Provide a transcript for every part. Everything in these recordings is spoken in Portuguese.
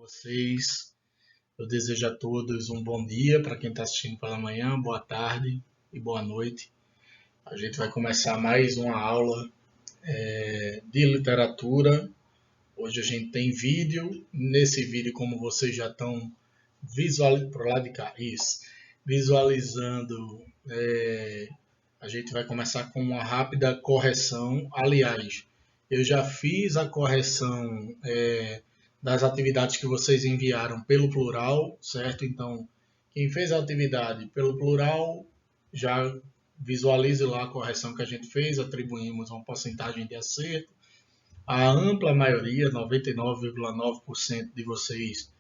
vocês. Eu desejo a todos um bom dia, para quem está assistindo pela manhã, boa tarde e boa noite. A gente vai começar mais uma aula de literatura. Hoje a gente tem vídeo. Nesse vídeo, como vocês já estão visualizando, a gente vai começar com uma rápida correção. Aliás, eu já fiz a correção das atividades que vocês enviaram pelo plural, certo? Então, quem fez a atividade pelo plural, já visualize lá a correção que a gente fez, atribuímos uma porcentagem de acerto. A ampla maioria, 99,9% de vocês,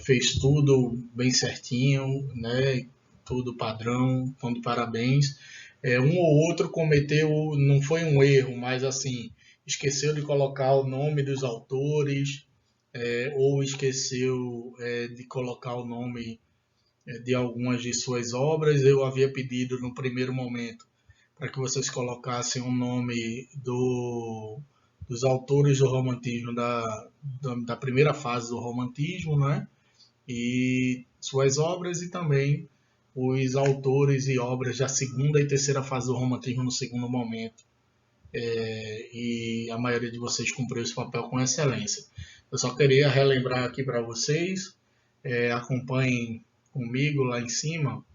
fez tudo bem certinho, né? Tudo padrão, então de parabéns. Um ou outro cometeu, não foi um erro, mas assim, esqueceu de colocar o nome dos autores, ou esqueceu de colocar o nome de algumas de suas obras. Eu havia pedido no primeiro momento para que vocês colocassem o nome dos autores do romantismo, da primeira fase do romantismo, né? E suas obras, e também os autores e obras da segunda e terceira fase do romantismo no segundo momento. E a maioria de vocês cumpriu esse papel com excelência. Eu só queria relembrar aqui para vocês, acompanhem comigo lá em cima,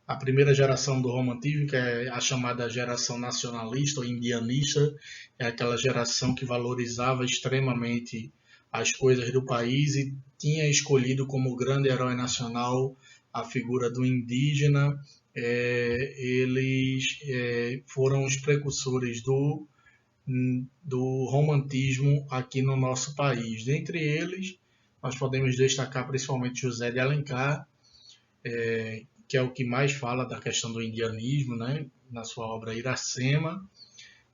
a primeira geração do romantismo, que é a chamada geração nacionalista ou indianista, é aquela geração que valorizava extremamente as coisas do país e tinha escolhido como grande herói nacional a figura do indígena. Eles foram os precursores do romantismo aqui no nosso país. Dentre eles, nós podemos destacar principalmente José de Alencar, que é o que mais fala da questão do indianismo, né, na sua obra Iracema.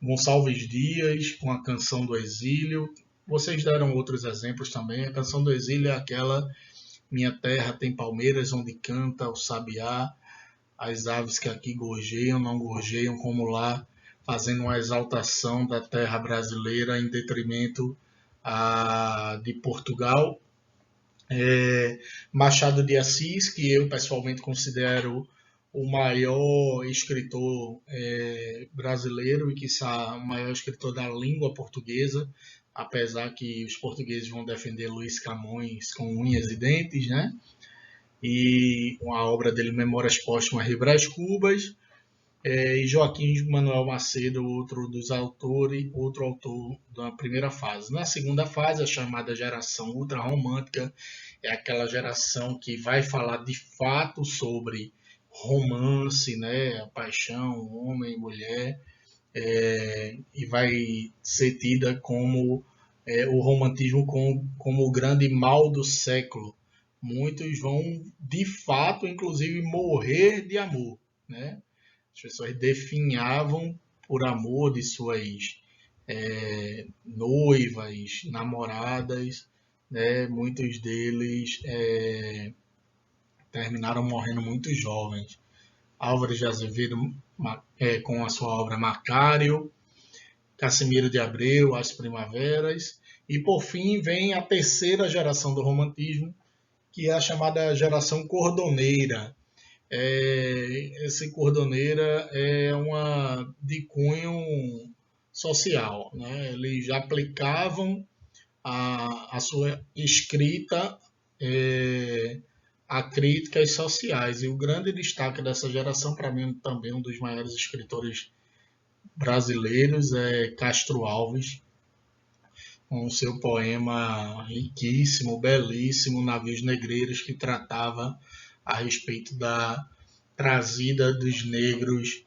Gonçalves Dias, com a Canção do Exílio. Vocês deram outros exemplos também. A Canção do Exílio é aquela: minha terra tem palmeiras onde canta o sabiá, as aves que aqui gorjeiam, não gorjeiam como lá, fazendo uma exaltação da terra brasileira em detrimento de Portugal. Machado de Assis, que eu pessoalmente considero o maior escritor brasileiro e quiçá o maior escritor da língua portuguesa, apesar que os portugueses vão defender Luís Camões com unhas e dentes, né? E a obra dele, Memórias Póstumas, Rio Brás Cubas. E Joaquim Manuel Macedo, outro autor da primeira fase. Na segunda fase, a chamada geração ultrarromântica, é aquela geração que vai falar de fato sobre romance, né, a paixão, homem e mulher, e vai ser tida como o romantismo como o grande mal do século. Muitos vão, de fato, inclusive, morrer de amor, né? As pessoas definhavam por amor de suas noivas, namoradas, né? Muitos deles terminaram morrendo muito jovens. Álvares de Azevedo, com a sua obra Macário, Cassimiro de Abreu, As Primaveras, e por fim vem a terceira geração do romantismo, que é a chamada geração cordoneira. Esse cordoneira é uma de cunho social, né? Eles já aplicavam a sua escrita a críticas sociais, e o grande destaque dessa geração, para mim também um dos maiores escritores brasileiros, é Castro Alves, com o seu poema riquíssimo, belíssimo, Navios Negreiros, que tratava a respeito da trazida dos negros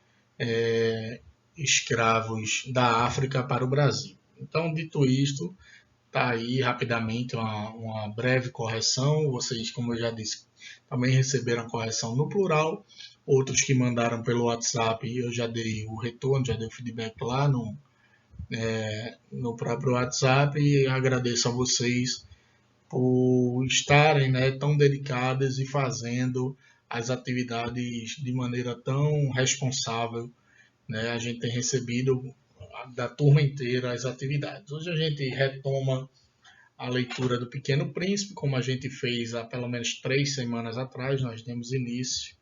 escravos da África para o Brasil. Então, dito isto, está aí rapidamente uma breve correção. Vocês, como eu já disse, também receberam a correção no plural. Outros que mandaram pelo WhatsApp, eu já dei o retorno, já dei o feedback lá no próprio WhatsApp, e agradeço a vocês por estarem, né, tão dedicadas e fazendo as atividades de maneira tão responsável, né? A gente tem recebido da turma inteira as atividades. Hoje a gente retoma a leitura do Pequeno Príncipe, como a gente fez há pelo menos 3 semanas atrás. Nós demos início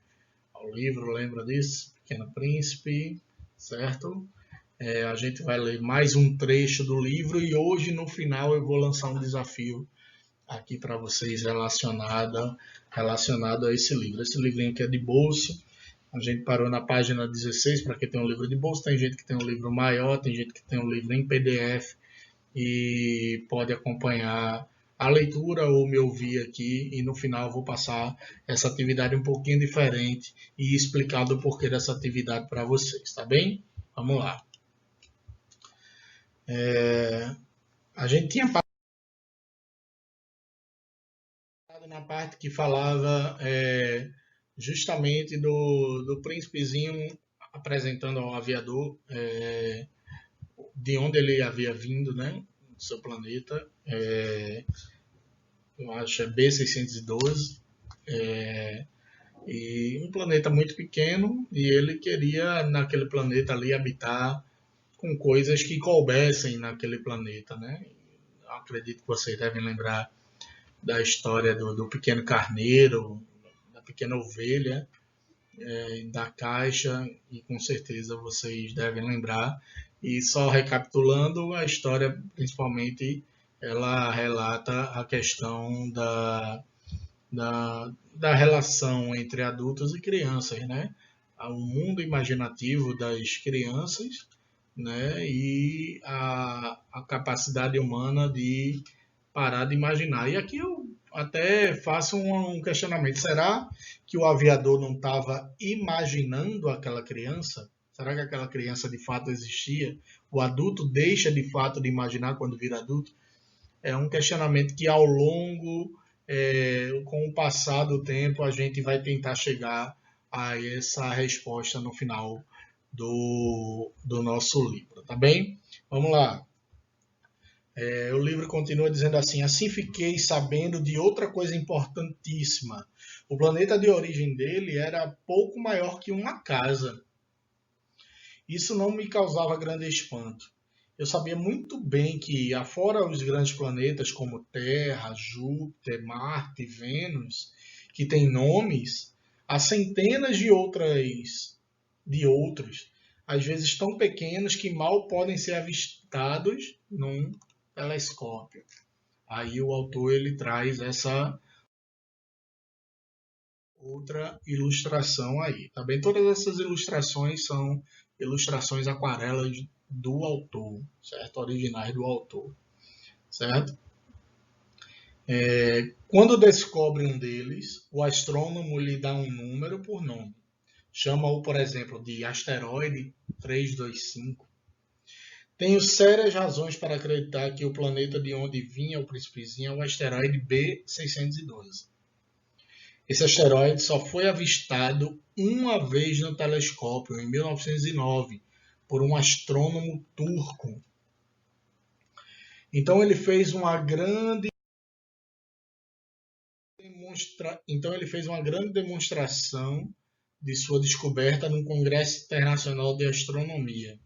ao livro, lembra disso? Pequeno Príncipe, certo? A gente vai ler mais um trecho do livro e hoje, no final, eu vou lançar um desafio aqui para vocês relacionado a esse livro. Esse livrinho aqui é de bolso. A gente parou na página 16 para quem tem um livro de bolso. Tem gente que tem um livro maior, tem gente que tem um livro em PDF e pode acompanhar a leitura ou me ouvir aqui, e no final eu vou passar essa atividade um pouquinho diferente e explicar do porquê dessa atividade para vocês, tá bem? Vamos lá. A gente tinha parado na parte que falava justamente do príncipezinho apresentando ao aviador de onde ele havia vindo, né? Do seu planeta. Eu acho é B612. E um planeta muito pequeno, e ele queria naquele planeta ali habitar com coisas que coubessem naquele planeta, né? Eu acredito que vocês devem lembrar da história do pequeno carneiro, da pequena ovelha, da caixa, e com certeza vocês devem lembrar. E só recapitulando, a história principalmente ela relata a questão da relação entre adultos e crianças, né? O mundo imaginativo das crianças, né? E a capacidade humana de parar de imaginar. E aqui eu até faço um questionamento. Será que o aviador não estava imaginando aquela criança? Será que aquela criança de fato existia? O adulto deixa de fato de imaginar quando vira adulto? É um questionamento que ao longo, com o passar do tempo, a gente vai tentar chegar a essa resposta no final do nosso livro, tá bem? Vamos lá. O livro continua dizendo assim: assim fiquei sabendo de outra coisa importantíssima. O planeta de origem dele era pouco maior que uma casa. Isso não me causava grande espanto. Eu sabia muito bem que, afora os grandes planetas como Terra, Júpiter, Marte, Vênus, que têm nomes, há centenas de outros, às vezes tão pequenos que mal podem ser avistados num telescópio. Aí o autor ele traz essa outra ilustração aí. Tá bem? Todas essas ilustrações são ilustrações aquarelas do autor, certo? Originais do autor, certo? Quando descobre um deles, o astrônomo lhe dá um número por nome. Chama-o, por exemplo, de asteroide 325. Tenho sérias razões para acreditar que o planeta de onde vinha o príncipezinho é o asteroide B612. Esse asteroide só foi avistado uma vez no telescópio, em 1909, por um astrônomo turco. Então ele fez uma grande demonstração de sua descoberta num congresso internacional de astronomia.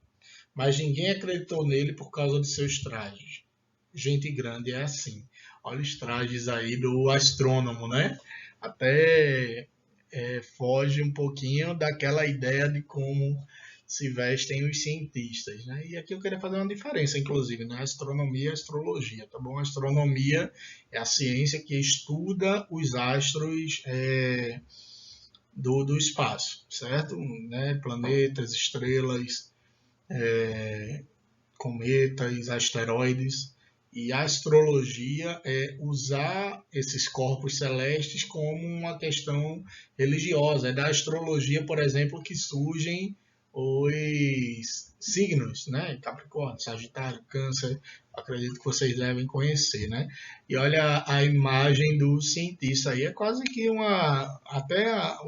Mas ninguém acreditou nele por causa de seus trajes. Gente grande é assim. Olha os trajes aí do astrônomo, né? Até foge um pouquinho daquela ideia de como se vestem os cientistas, né? E aqui eu queria fazer uma diferença, inclusive, né? Astronomia e astrologia, tá bom? A astronomia é a ciência que estuda os astros do espaço, certo? Né? Planetas, estrelas, cometas, asteroides. E a astrologia é usar esses corpos celestes como uma questão religiosa. É da astrologia, por exemplo, que surgem os signos, né? Capricórnio, Sagitário, Câncer, acredito que vocês devem conhecer, né? E olha a imagem do cientista aí, é quase que até a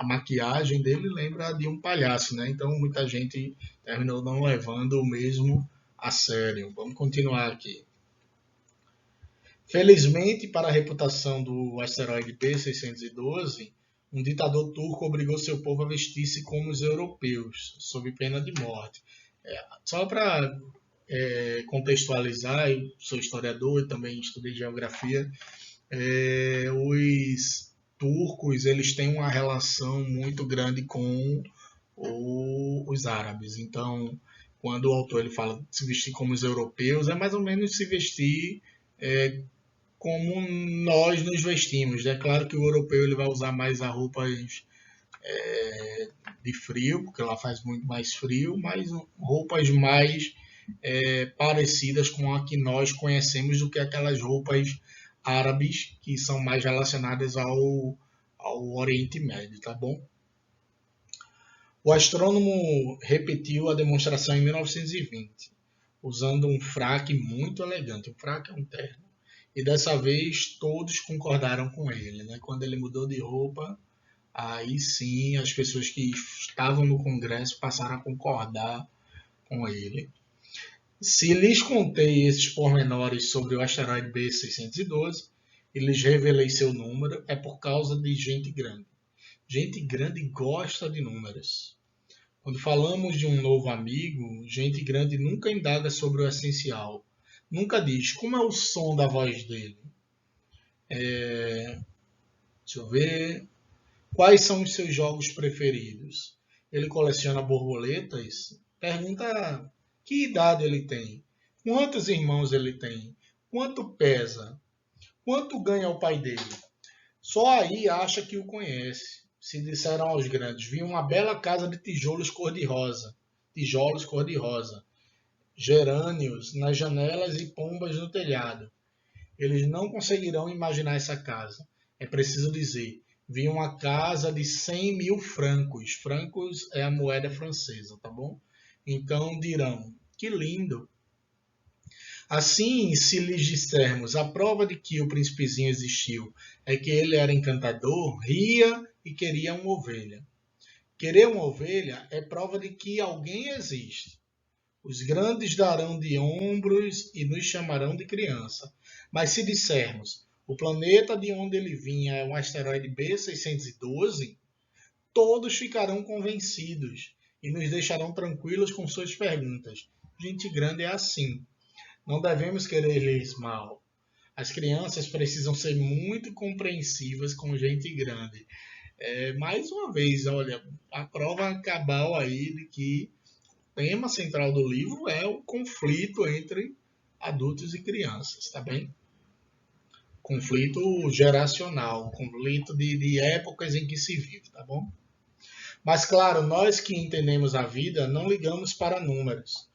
maquiagem dele lembra de um palhaço, né? Então muita gente terminou não levando o mesmo a sério. Vamos continuar aqui. Felizmente, para a reputação do asteroide B612, um ditador turco obrigou seu povo a vestir-se como os europeus, sob pena de morte. Só para contextualizar, eu sou historiador e também estudei geografia, os turcos eles têm uma relação muito grande com os árabes. Então, quando o autor ele fala de se vestir como os europeus, é mais ou menos se vestir como nós nos vestimos. É claro que o europeu ele vai usar mais as roupas de frio, porque lá faz muito mais frio, mas roupas mais parecidas com a que nós conhecemos do que aquelas roupas árabes que são mais relacionadas ao Oriente Médio, tá bom? O astrônomo repetiu a demonstração em 1920, usando um fraque muito elegante. Um fraque é um terno. E dessa vez todos concordaram com ele, né? Quando ele mudou de roupa, aí sim as pessoas que estavam no Congresso passaram a concordar com ele. Se lhes contei esses pormenores sobre o asteroide B612 e lhes revelei seu número, é por causa de gente grande. Gente grande gosta de números. Quando falamos de um novo amigo, gente grande nunca indaga sobre o essencial. Nunca diz como é o som da voz dele. Deixa eu ver. Quais são os seus jogos preferidos? Ele coleciona borboletas? Pergunta que idade ele tem? Quantos irmãos ele tem? Quanto pesa? Quanto ganha o pai dele? Só aí acha que o conhece. Se disseram aos grandes, vi uma bela casa de tijolos cor-de-rosa, gerânios nas janelas e pombas no telhado. Eles não conseguirão imaginar essa casa. É preciso dizer, vi uma casa de 100 mil francos. Francos é a moeda francesa, tá bom? Então dirão, que lindo. Assim, se lhes dissermos a prova de que o príncipezinho existiu é que ele era encantador, ria e queria uma ovelha. Querer uma ovelha é prova de que alguém existe. Os grandes darão de ombros e nos chamarão de criança. Mas se dissermos o planeta de onde ele vinha é um asteroide B612, todos ficarão convencidos e nos deixarão tranquilos com suas perguntas. Gente grande é assim. Não devemos querer-lhes mal. As crianças precisam ser muito compreensivas com gente grande. Mais uma vez, olha, a prova cabal aí de que o tema central do livro é o conflito entre adultos e crianças, tá bem? Conflito geracional, conflito de épocas em que se vive, tá bom? Mas claro, nós que entendemos a vida não ligamos para números.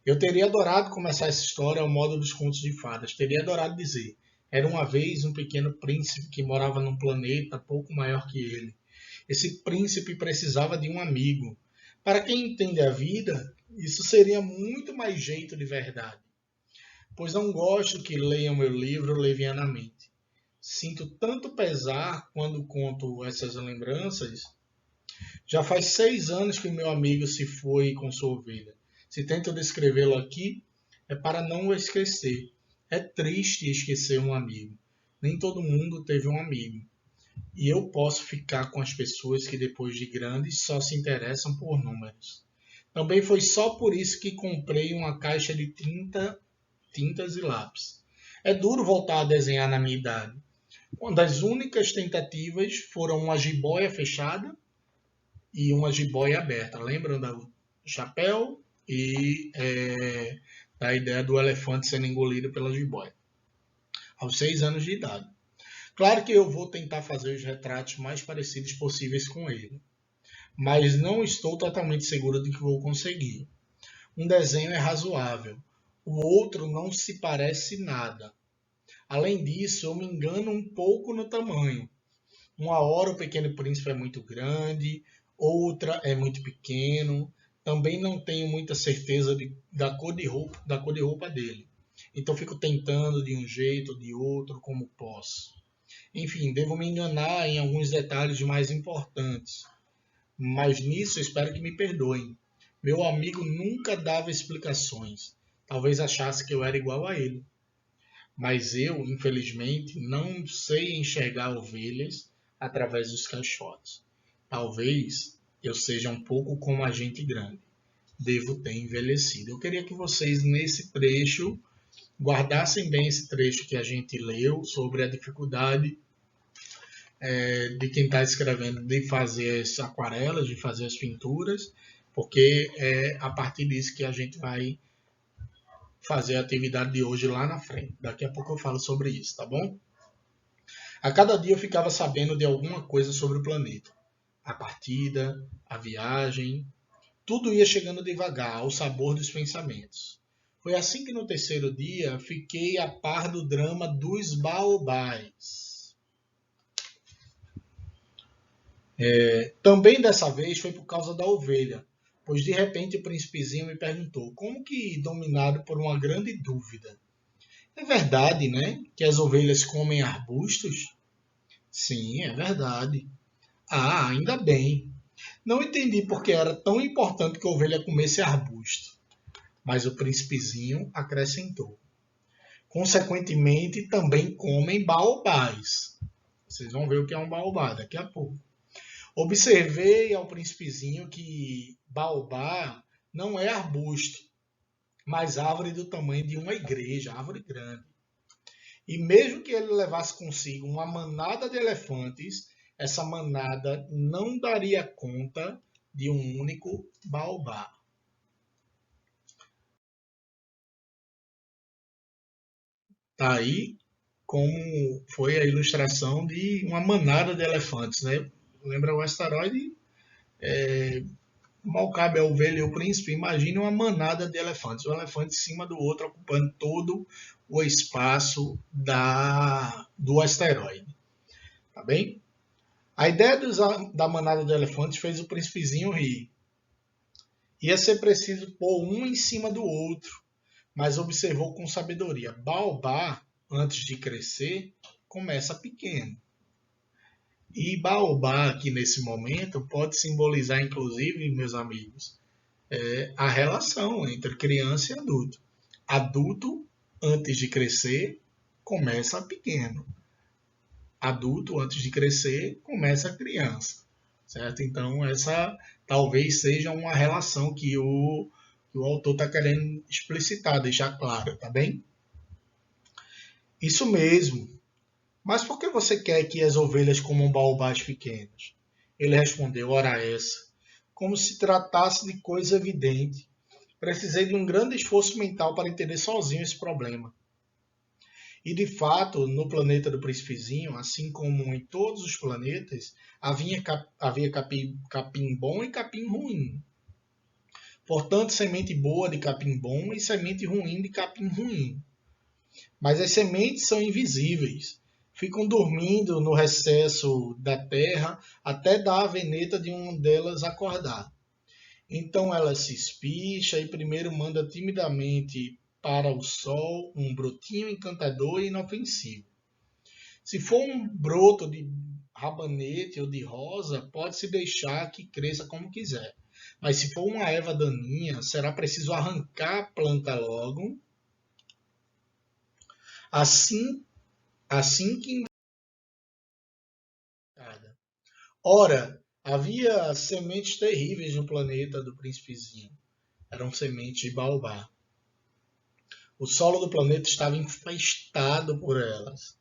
Eu teria adorado começar essa história ao modo dos contos de fadas. Teria adorado dizer: era uma vez um pequeno príncipe que morava num planeta pouco maior que ele. Esse príncipe precisava de um amigo. Para quem entende a vida, isso seria muito mais jeito de verdade. Pois não gosto que leiam meu livro levianamente. Sinto tanto pesar quando conto essas lembranças. Já faz 6 anos que meu amigo se foi com sua ovelha. Se tento descrevê-lo aqui, é para não o esquecer. É triste esquecer um amigo. Nem todo mundo teve um amigo. E eu posso ficar com as pessoas que depois de grandes só se interessam por números. Também foi só por isso que comprei uma caixa de tintas e lápis. É duro voltar a desenhar na minha idade. Uma das únicas tentativas foram uma jiboia fechada e uma jiboia aberta. Lembram do chapéu e da ideia do elefante sendo engolido pela jiboia? Aos 6 anos de idade. Claro que eu vou tentar fazer os retratos mais parecidos possíveis com ele, mas não estou totalmente seguro de que vou conseguir. Um desenho é razoável, o outro não se parece nada. Além disso, eu me engano um pouco no tamanho. Uma hora o Pequeno Príncipe é muito grande, outra é muito pequeno. Também não tenho muita certeza da cor de roupa dele. Então fico tentando de um jeito ou de outro como posso. Enfim, devo me enganar em alguns detalhes mais importantes, mas nisso espero que me perdoem. Meu amigo nunca dava explicações. Talvez achasse que eu era igual a ele. Mas eu, infelizmente, não sei enxergar ovelhas através dos caixotes. Talvez eu seja um pouco como a gente grande. devo ter envelhecido. Eu queria que vocês, nesse trecho, guardassem bem esse trecho que a gente leu sobre a dificuldade de quem está escrevendo de fazer as aquarelas, de fazer as pinturas, porque é a partir disso que a gente vai fazer a atividade de hoje lá na frente. Daqui a pouco eu falo sobre isso, tá bom? A cada dia eu ficava sabendo de alguma coisa sobre o planeta. A partida, a viagem, tudo ia chegando devagar, ao sabor dos pensamentos. Foi assim que no terceiro dia fiquei a par do drama dos baobás. Também dessa vez foi por causa da ovelha, pois de repente o príncipezinho me perguntou, como que dominado por uma grande dúvida. É verdade, né, que as ovelhas comem arbustos? Sim, é verdade. Ah, ainda bem. Não entendi por que era tão importante que a ovelha comesse arbusto, mas o príncipezinho acrescentou. Consequentemente, também comem baobás. Vocês vão ver o que é um baobá daqui a pouco. Observei ao príncipezinho que baobá não é arbusto, mas árvore do tamanho de uma igreja, árvore grande. E mesmo que ele levasse consigo uma manada de elefantes, essa manada não daria conta de um único baobá. Tá aí como foi a ilustração de uma manada de elefantes, né? Lembra o asteroide? Mal cabe a ovelha e o príncipe. Imagine uma manada de elefantes, um elefante em cima do outro, ocupando todo o espaço do asteroide. Tá bem? A ideia da manada de elefantes fez o príncipezinho rir. Ia ser preciso pôr um em cima do outro, mas observou com sabedoria. Baobá, antes de crescer, começa pequeno. E baobá, aqui nesse momento, pode simbolizar, inclusive, meus amigos, a relação entre criança e adulto. Adulto, antes de crescer, começa pequeno. Adulto, antes de crescer, começa criança. Certo? Então, essa talvez seja uma relação que o autor está querendo explicitar, deixar claro, tá bem? Isso mesmo. Mas por que você quer que as ovelhas comam baobás pequenos? Ele respondeu, ora essa, como se tratasse de coisa evidente. Precisei de um grande esforço mental para entender sozinho esse problema. E de fato, no planeta do Príncipezinho, assim como em todos os planetas, havia capim bom e capim ruim. Portanto, semente boa de capim bom e semente ruim de capim ruim. Mas as sementes são invisíveis. Ficam dormindo no recesso da terra até dar a veneta de uma delas acordar. Então ela se espicha e primeiro manda timidamente para o sol um brotinho encantador e inofensivo. Se for um broto de rabanete ou de rosa, pode-se deixar que cresça como quiser. Mas se for uma erva daninha, será preciso arrancar a planta logo, assim que indicada. Ora, havia sementes terríveis no planeta do príncipezinho. Eram sementes de baobá. O solo do planeta estava infestado por elas.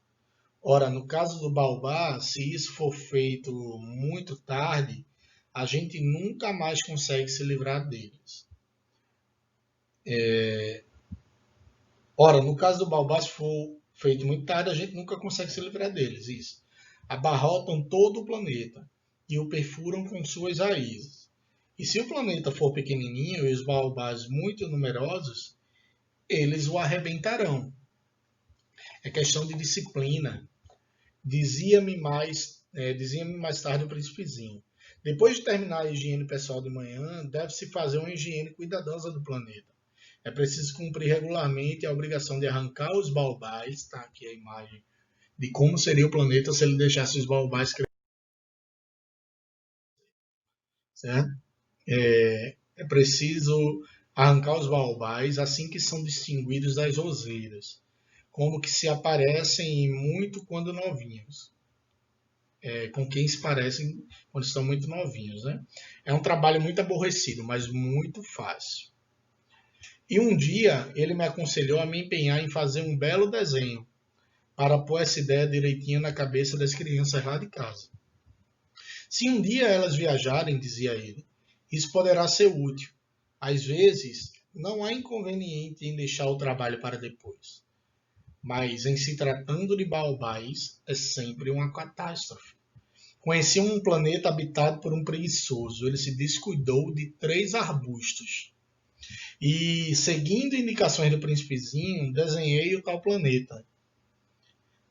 Ora, no caso do baobá, se isso for feito muito tarde, a gente nunca mais consegue se livrar deles. Ora, no caso do baobá, se for feito muito tarde, a gente nunca consegue se livrar deles. Isso. Abarrotam todo o planeta e o perfuram com suas raízes. E se o planeta for pequenininho e os baobás muito numerosos, eles o arrebentarão. É questão de disciplina. Dizia-me mais tarde o príncipezinho. Depois de terminar a higiene pessoal de manhã, deve-se fazer uma higiene cuidadosa do planeta. É preciso cumprir regularmente a obrigação de arrancar os baobás, está aqui a imagem de como seria o planeta se ele deixasse os baobás crescer, certo? É preciso arrancar os baobás assim que são distinguidos das roseiras, como que se aparecem muito quando novinhos. com quem se parecem quando estão muito novinhos, né? É um trabalho muito aborrecido, mas muito fácil. E um dia ele me aconselhou a me empenhar em fazer um belo desenho para pôr essa ideia direitinho na cabeça das crianças lá de casa. Se um dia elas viajarem, dizia ele, isso poderá ser útil. Às vezes, não há inconveniente em deixar o trabalho para depois. Mas em se tratando de baobás, é sempre uma catástrofe. Conheci um planeta habitado por um preguiçoso. Ele se descuidou de 3 arbustos. E, seguindo indicações do príncipezinho, desenhei o tal planeta.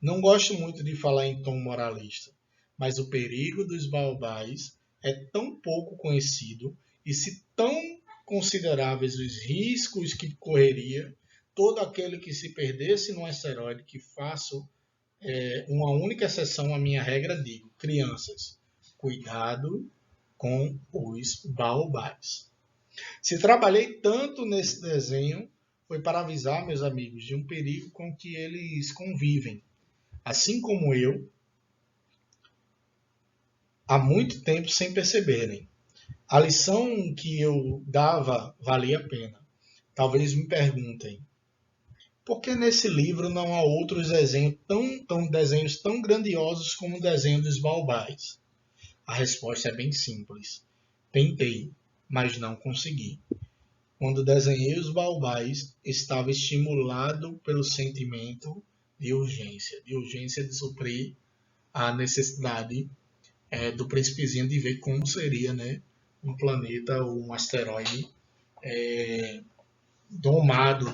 Não gosto muito de falar em tom moralista, mas o perigo dos baobás é tão pouco conhecido e se tão consideráveis os riscos que correria todo aquele que se perdesse num asteroide que faço uma única exceção à minha regra, digo, crianças, cuidado com os baobás. Se trabalhei tanto nesse desenho, foi para avisar meus amigos de um perigo com que eles convivem, assim como eu, há muito tempo sem perceberem. A lição que eu dava valia a pena. Talvez me perguntem, por que nesse livro não há outros desenhos tão grandiosos como o desenho dos baobás? A resposta é bem simples. Tentei, mas não consegui. Quando desenhei os baobás, estava estimulado pelo sentimento de urgência de suprir a necessidade do príncipezinho de ver como seria, né, um planeta ou um asteroide dominado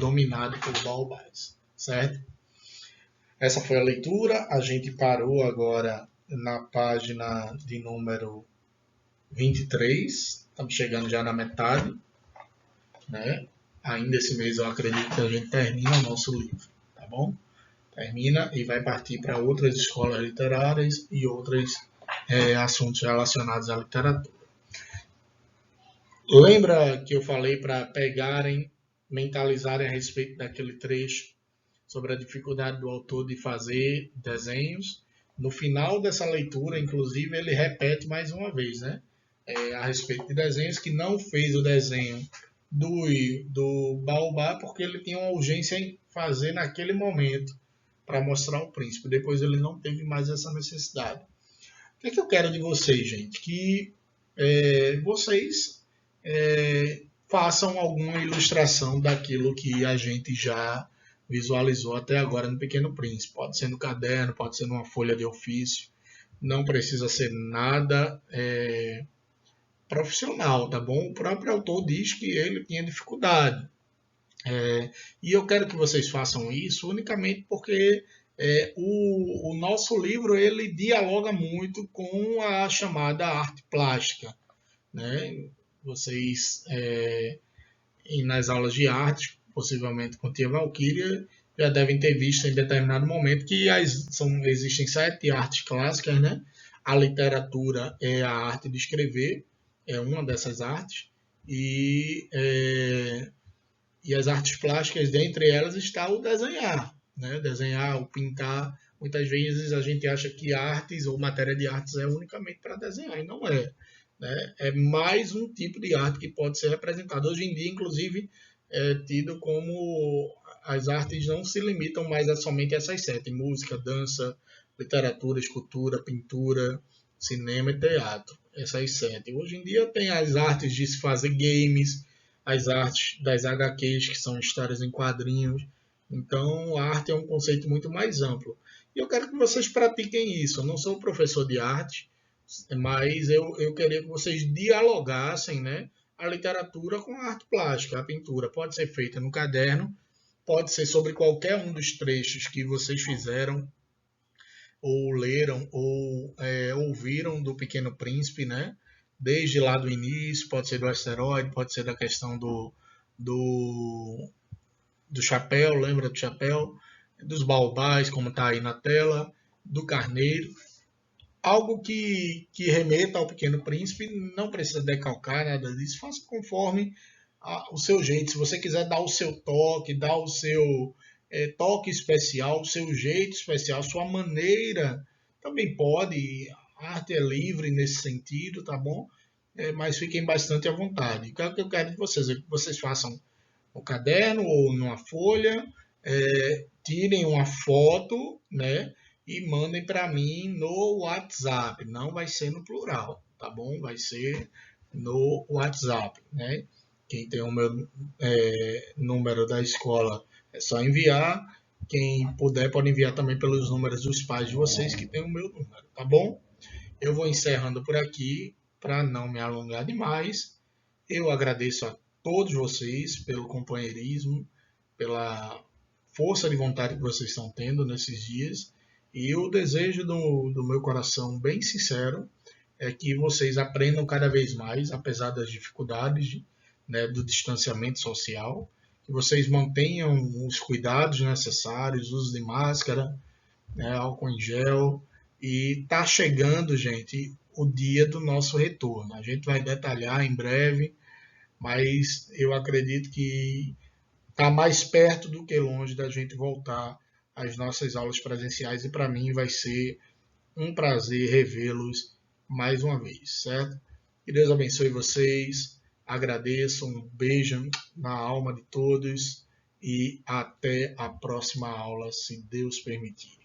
por baobás, certo? Essa foi a leitura, a gente parou agora na página de número 23, estamos chegando já na metade, né? Ainda esse mês eu acredito que a gente termina o nosso livro, tá bom? Termina e vai partir para outras escolas literárias e outros assuntos relacionados à literatura. Lembra que eu falei para pegarem, mentalizarem a respeito daquele trecho sobre a dificuldade do autor de fazer desenhos? No final dessa leitura, inclusive, ele repete mais uma vez, né? A respeito de desenhos, que não fez o desenho do Baobá porque ele tinha uma urgência em fazer naquele momento para mostrar o príncipe. Depois ele não teve mais essa necessidade. O que é que eu quero de vocês, gente? Que vocês façam alguma ilustração daquilo que a gente já visualizou até agora no Pequeno Príncipe. Pode ser no caderno, pode ser numa folha de ofício. Não precisa ser nada profissional, tá bom? O próprio autor diz que ele tinha dificuldade. E eu quero que vocês façam isso unicamente porque o nosso livro ele dialoga muito com a chamada arte plástica, né? Vocês, nas aulas de arte, possivelmente com Tia Valquíria, já devem ter visto em determinado momento que existem 7 artes clássicas, né? A literatura é a arte de escrever, é uma dessas artes, e as artes plásticas, dentre elas, está o desenhar, né? Desenhar, o pintar. Muitas vezes a gente acha que artes ou matéria de artes é unicamente para desenhar, e não é. Né? É mais um tipo de arte que pode ser representado. Hoje em dia, inclusive, é tido como as artes não se limitam mais a somente essas 7: música, dança, literatura, escultura, pintura, cinema e teatro. Essas 7. Hoje em dia tem as artes de se fazer games, as artes das HQs, que são histórias em quadrinhos. Então, a arte é um conceito muito mais amplo. E eu quero que vocês pratiquem isso. Eu não sou professor de arte, mas eu queria que vocês dialogassem, né, a literatura com a arte plástica. A pintura pode ser feita no caderno, pode ser sobre qualquer um dos trechos que vocês fizeram, ou leram, ou ouviram do Pequeno Príncipe, né? Desde lá do início, pode ser do asteroide, pode ser da questão do chapéu, lembra do chapéu? Dos baobás, como está aí na tela, do carneiro. Algo que remeta ao Pequeno Príncipe, não precisa decalcar nada disso, faça conforme o seu jeito. Se você quiser dar o seu toque, dar o seu toque especial, o seu jeito especial, sua maneira, também pode. A arte é livre nesse sentido, tá bom? Mas fiquem bastante à vontade. O que eu quero de vocês é que vocês façam no caderno ou numa folha, tirem uma foto, né? E mandem para mim no WhatsApp. Não vai ser no plural, tá bom? Vai ser no WhatsApp, né? Quem tem o meu número da escola é só enviar. Quem puder pode enviar também pelos números dos pais de vocês que tem o meu número, tá bom? Eu vou encerrando por aqui para não me alongar demais. Eu agradeço a todos vocês pelo companheirismo, pela força de vontade que vocês estão tendo nesses dias. E o desejo do meu coração, bem sincero, é que vocês aprendam cada vez mais, apesar das dificuldades, né, do distanciamento social, que vocês mantenham os cuidados necessários, uso de máscara, né, álcool em gel. E está chegando, gente, o dia do nosso retorno. A gente vai detalhar em breve, mas eu acredito que está mais perto do que longe da gente voltar às nossas aulas presenciais e para mim vai ser um prazer revê-los mais uma vez, certo? Que Deus abençoe vocês, agradeço, um beijo na alma de todos e até a próxima aula, se Deus permitir.